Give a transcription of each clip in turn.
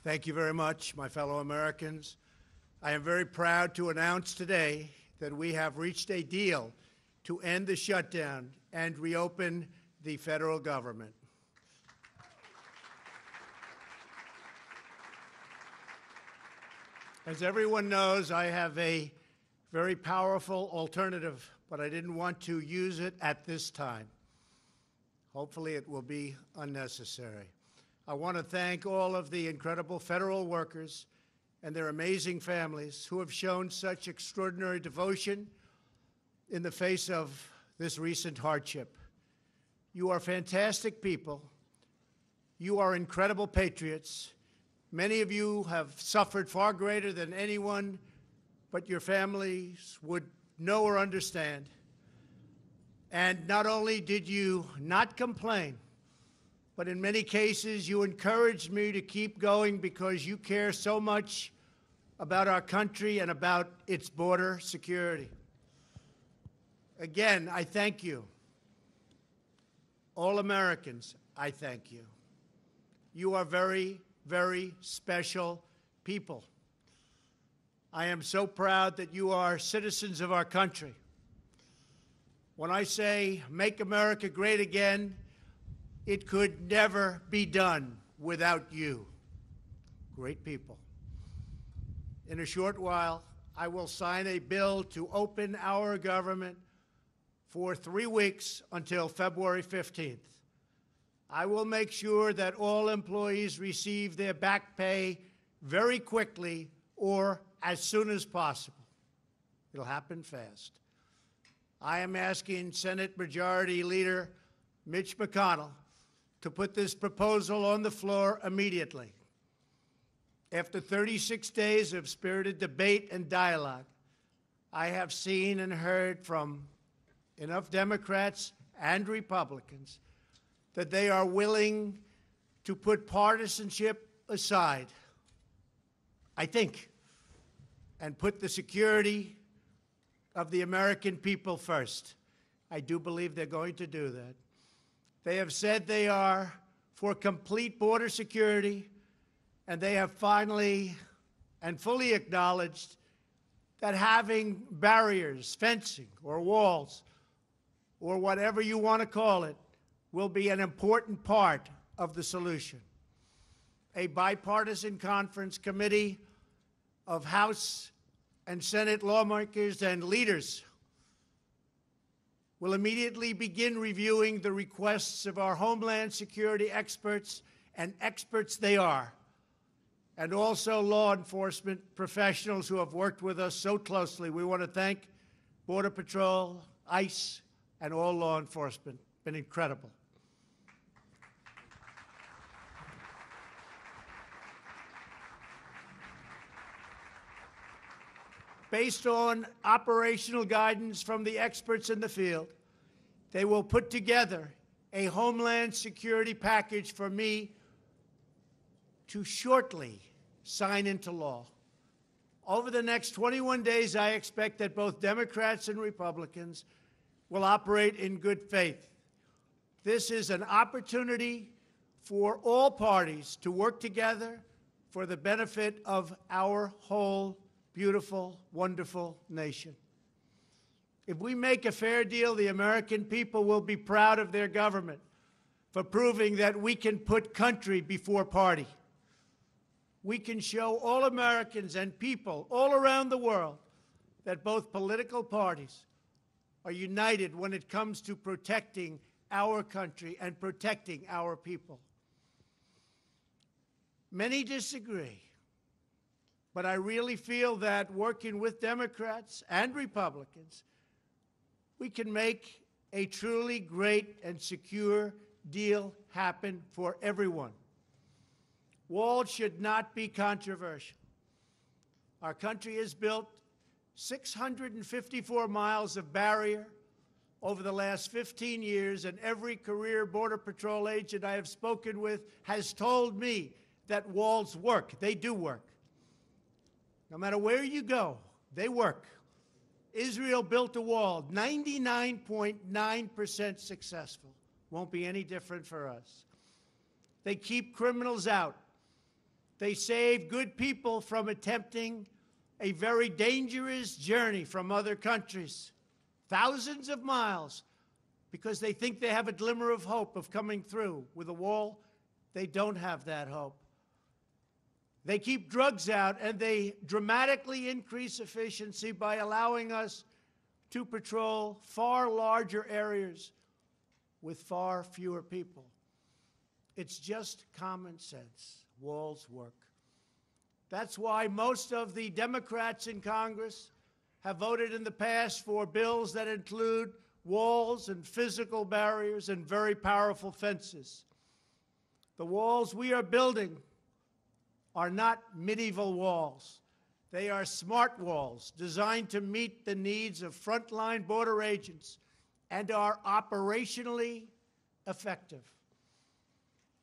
Thank you very much, my fellow Americans. I am very proud to announce today that we have reached a deal to end the shutdown and reopen the federal government. As everyone knows, I have a very powerful alternative, but I didn't want to use it at this time. Hopefully it will be unnecessary. I want to thank all of the incredible federal workers and their amazing families who have shown such extraordinary devotion in the face of this recent hardship. You are fantastic people. You are incredible patriots. Many of you have suffered far greater than anyone but your families would know or understand. And not only did you not complain, but in many cases you encouraged me to keep going because you care so much about our country and about its border security. Again, I thank you. All Americans, I thank you. You are very, very special people. I am so proud that you are citizens of our country. When I say make America great again, it could never be done without you. Great people. In a short while, I will sign a bill to open our government for 3 weeks until February 15th. I will make sure that all employees receive their back pay very quickly or as soon as possible. It'll happen fast. I am asking Senate Majority Leader Mitch McConnell to put this proposal on the floor immediately. After 36 days of spirited debate and dialogue, I have seen and heard from enough Democrats and Republicans that they are willing to put partisanship aside, I think, and put the security of the American people first. I do believe they're going to do that. They have said they are for complete border security, and they have finally and fully acknowledged that having barriers, fencing, or walls, or whatever you want to call it, will be an important part of the solution. A bipartisan conference committee of House and Senate lawmakers and leaders will immediately begin reviewing the requests of our Homeland Security experts, and experts they are, and also law enforcement professionals who have worked with us so closely. We want to thank Border Patrol, ICE, and all law enforcement. Been incredible. Based on operational guidance from the experts in the field, they will put together a Homeland Security package for me to shortly sign into law. Over the next 21 days, I expect that both Democrats and Republicans will operate in good faith. This is an opportunity for all parties to work together for the benefit of our whole beautiful, wonderful nation. If we make a fair deal, the American people will be proud of their government for proving that we can put country before party. We can show all Americans and people all around the world that both political parties are united when it comes to protecting our country and protecting our people. Many disagree. But I really feel that working with Democrats and Republicans, we can make a truly great and secure deal happen for everyone. Walls should not be controversial. Our country has built 654 miles of barrier over the last 15 years, and every career Border Patrol agent I have spoken with has told me that walls work. They do work. No matter where you go, they work. Israel built a wall, 99.9% successful. Won't be any different for us. They keep criminals out. They save good people from attempting a very dangerous journey from other countries, thousands of miles, because they think they have a glimmer of hope of coming through. With a wall, they don't have that hope. They keep drugs out, and they dramatically increase efficiency by allowing us to patrol far larger areas with far fewer people. It's just common sense. Walls work. That's why most of the Democrats in Congress have voted in the past for bills that include walls and physical barriers and very powerful fences. The walls we are building are not medieval walls. They are smart walls designed to meet the needs of frontline border agents and are operationally effective.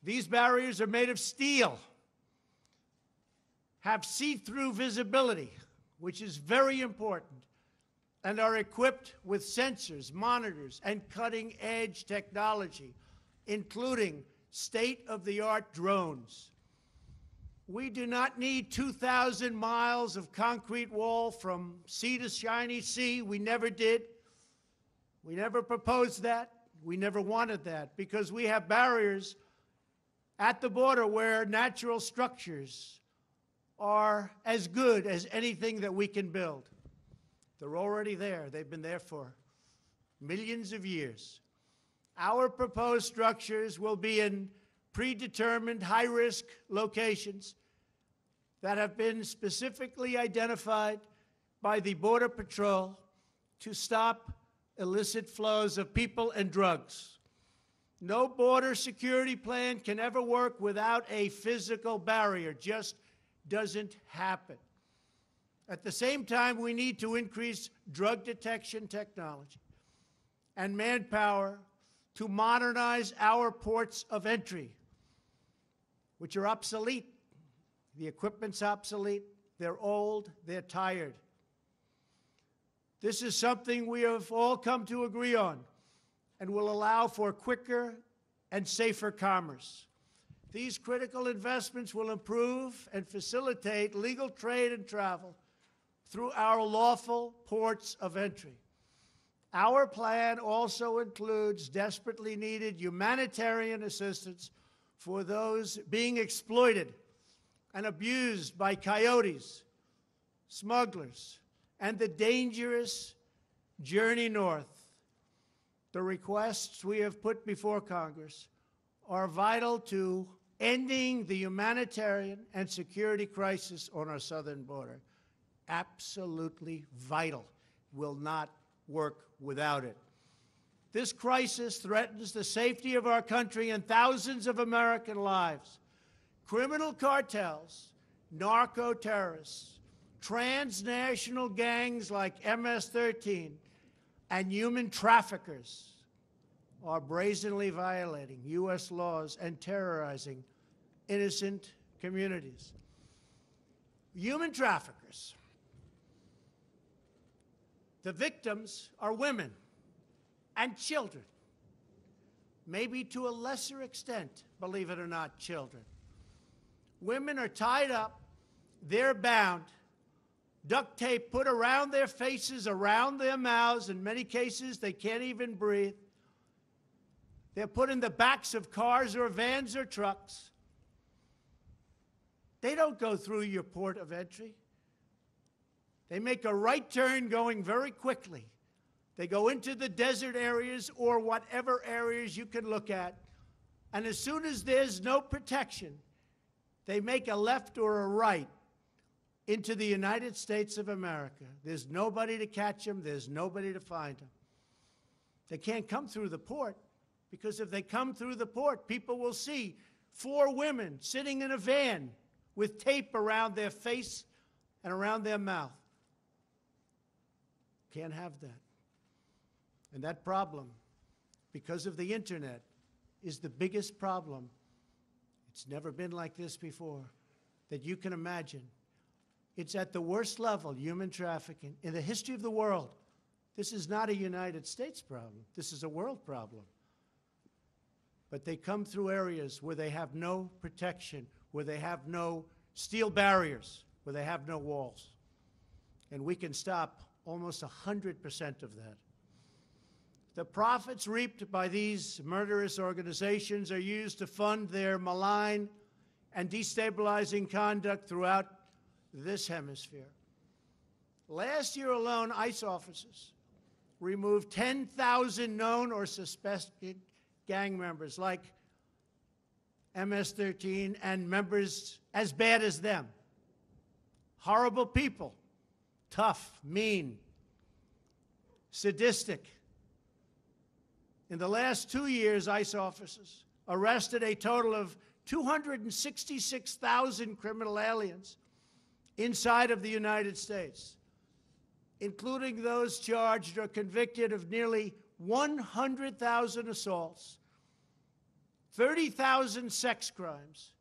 These barriers are made of steel, have see-through visibility, which is very important, and are equipped with sensors, monitors, and cutting-edge technology, including state-of-the-art drones. We do not need 2,000 miles of concrete wall from sea to shiny sea. We never did. We never proposed that. We never wanted that, because we have barriers at the border where natural structures are as good as anything that we can build. They're already there. They've been there for millions of years. Our proposed structures will be in predetermined high-risk locations that have been specifically identified by the Border Patrol to stop illicit flows of people and drugs. No border security plan can ever work without a physical barrier. Just doesn't happen. At the same time, we need to increase drug detection technology and manpower to modernize our ports of entry, which are obsolete. The equipment's obsolete. They're old. They're tired. This is something we have all come to agree on and will allow for quicker and safer commerce. These critical investments will improve and facilitate legal trade and travel through our lawful ports of entry. Our plan also includes desperately needed humanitarian assistance for those being exploited and abused by coyotes, smugglers, and the dangerous journey north. The requests we have put before Congress are vital to ending the humanitarian and security crisis on our southern border. Absolutely vital. Will not work without it. This crisis threatens the safety of our country and thousands of American lives. Criminal cartels, narco-terrorists, transnational gangs like MS-13, and human traffickers are brazenly violating U.S. laws and terrorizing innocent communities. Human traffickers. The victims are women and children, maybe to a lesser extent, believe it or not, children. Women are tied up, they're bound, duct tape put around their faces, around their mouths. In many cases, they can't even breathe. They're put in the backs of cars or vans or trucks. They don't go through your port of entry. They make a right turn going very quickly. They go into the desert areas or whatever areas you can look at. And as soon as there's no protection, they make a left or a right into the United States of America. There's nobody to catch them. There's nobody to find them. They can't come through the port, because if they come through the port, people will see 4 women sitting in a van with tape around their face and around their mouth. Can't have that. And that problem, because of the internet, is the biggest problem. It's never been like this before that you can imagine. It's at the worst level, human trafficking, in the history of the world. This is not a United States problem. This is a world problem. But they come through areas where they have no protection, where they have no steel barriers where they have no walls. And we can stop almost 100% of that. The profits reaped by these murderous organizations are used to fund their malign and destabilizing conduct throughout this hemisphere. Last year alone, ICE officers removed 10,000 known or suspected gang members like MS-13 and members as bad as them. Horrible people, tough, mean, sadistic. In the last 2 years, ICE officers arrested a total of 266,000 criminal aliens inside of the United States, including those charged or convicted of nearly 100,000 assaults, 30,000 sex crimes,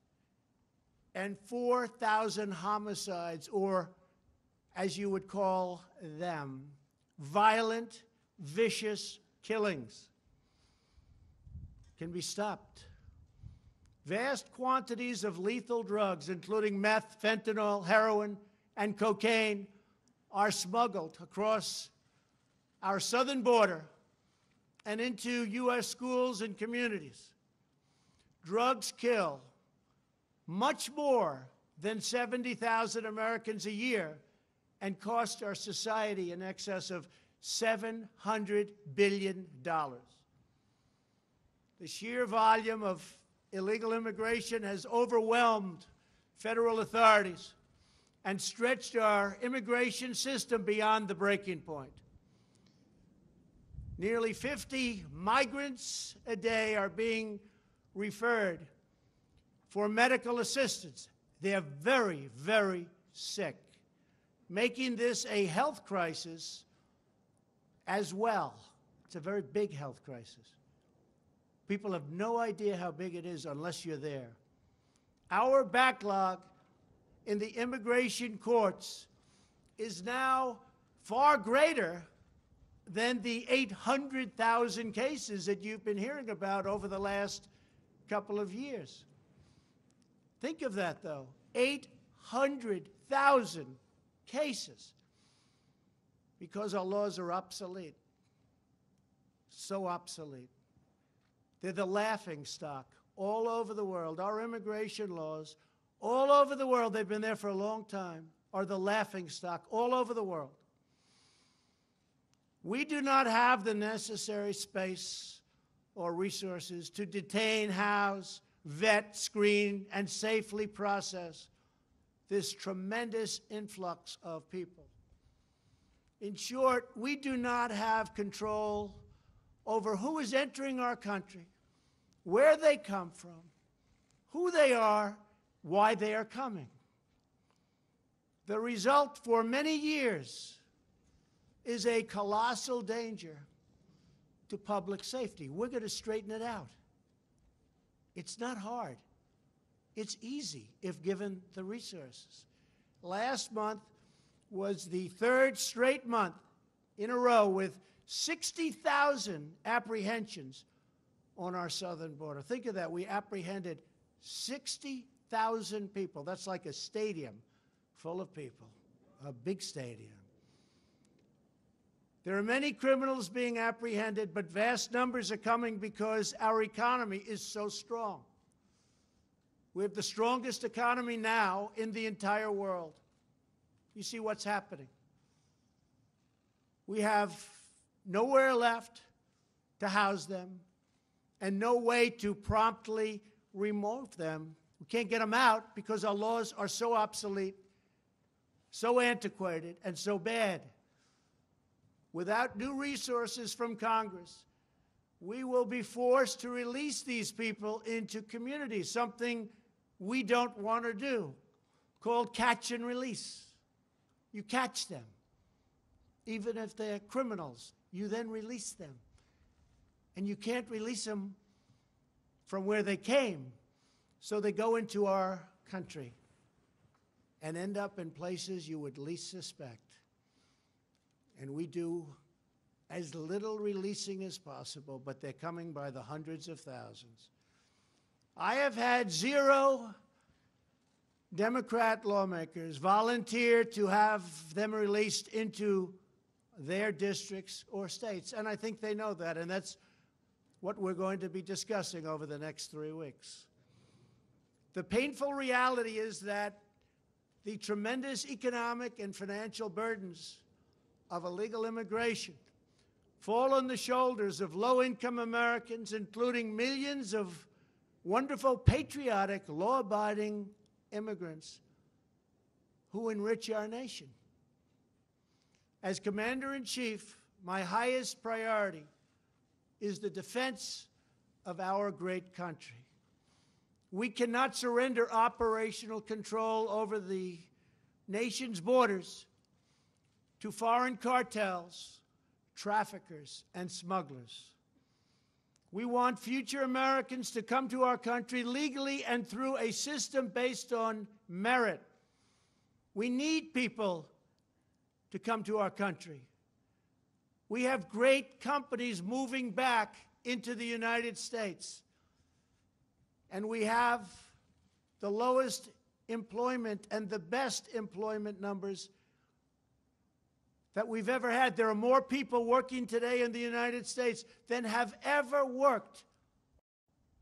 and 4,000 homicides, or as you would call them, violent, vicious killings. Can be stopped. Vast quantities of lethal drugs, including meth, fentanyl, heroin, and cocaine, are smuggled across our southern border and into U.S. schools and communities. Drugs kill much more than 70,000 Americans a year and cost our society in excess of $700 billion. The sheer volume of illegal immigration has overwhelmed federal authorities and stretched our immigration system beyond the breaking point. Nearly 50 migrants a day are being referred for medical assistance. They're very, very sick, making this a health crisis as well. It's a very big health crisis. People have no idea how big it is unless you're there. Our backlog in the immigration courts is now far greater than the 800,000 cases that you've been hearing about over the last couple of years. Think of that, though. 800,000 cases because our laws are obsolete. So obsolete. They're the laughing stock all over the world. Our immigration laws, all over the world, they've been there for a long time, are the laughing stock all over the world. We do not have the necessary space or resources to detain, house, vet, screen, and safely process this tremendous influx of people. In short, we do not have control over who is entering our country, where they come from, who they are, why they are coming. The result for many years is a colossal danger to public safety. We're going to straighten it out. It's not hard. It's easy if given the resources. Last month was the third straight month in a row with 60,000 apprehensions on our southern border. Think of that. We apprehended 60,000 people. That's like a stadium full of people, a big stadium. There are many criminals being apprehended, but vast numbers are coming because our economy is so strong. We have the strongest economy now in the entire world. You see what's happening. We have nowhere left to house them and no way to promptly remove them. We can't get them out because our laws are so obsolete, so antiquated, and so bad. Without new resources from Congress, we will be forced to release these people into communities, something we don't want to do, called catch and release. You catch them. Even if they're criminals, you then release them. And you can't release them from where they came, so they go into our country and end up in places you would least suspect. And we do as little releasing as possible, but they're coming by the hundreds of thousands. I have had zero Democrat lawmakers volunteered to have them released into their districts or states. And I think they know that, and that's what we're going to be discussing over the next 3 weeks. The painful reality is that the tremendous economic and financial burdens of illegal immigration fall on the shoulders of low-income Americans, including millions of wonderful, patriotic, law-abiding immigrants who enrich our nation. As Commander-in-Chief, my highest priority is the defense of our great country. We cannot surrender operational control over the nation's borders to foreign cartels, traffickers, and smugglers. We want future Americans to come to our country legally and through a system based on merit. We need people to come to our country. We have great companies moving back into the United States. And we have the lowest employment and the best employment numbers that we've ever had. There are more people working today in the United States than have ever worked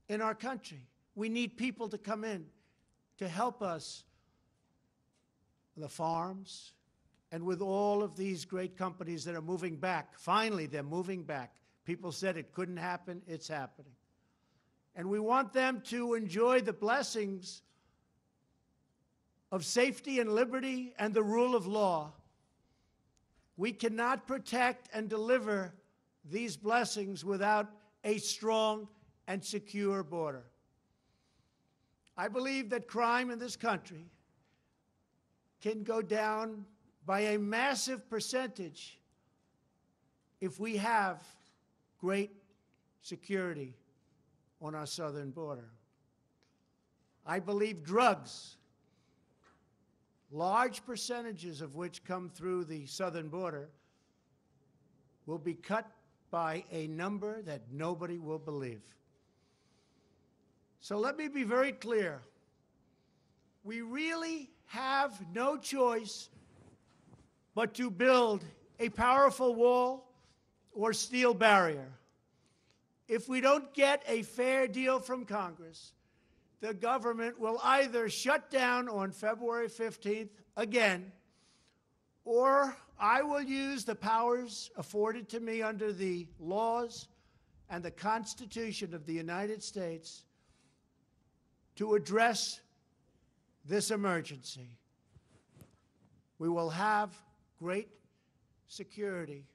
in our country. We need people to come in to help us on the farms and with all of these great companies that are moving back. Finally, they're moving back. People said it couldn't happen. It's happening. And we want them to enjoy the blessings of safety and liberty and the rule of law. We cannot protect and deliver these blessings without a strong and secure border. I believe that crime in this country can go down by a massive percentage if we have great security on our southern border. I believe drugs, large percentages of which come through the southern border, will be cut by a number that nobody will believe. So let me be very clear. We really have no choice but to build a powerful wall or steel barrier. If we don't get a fair deal from Congress, the government will either shut down on February 15th again, or I will use the powers afforded to me under the laws and the Constitution of the United States to address this emergency. We will have great security.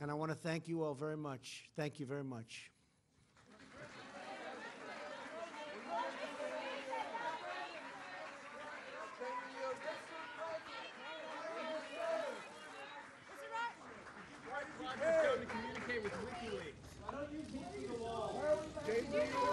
And I want to thank you all very much. Thank you very much. Communicate with WikiLeaks. Why don't you keep the law?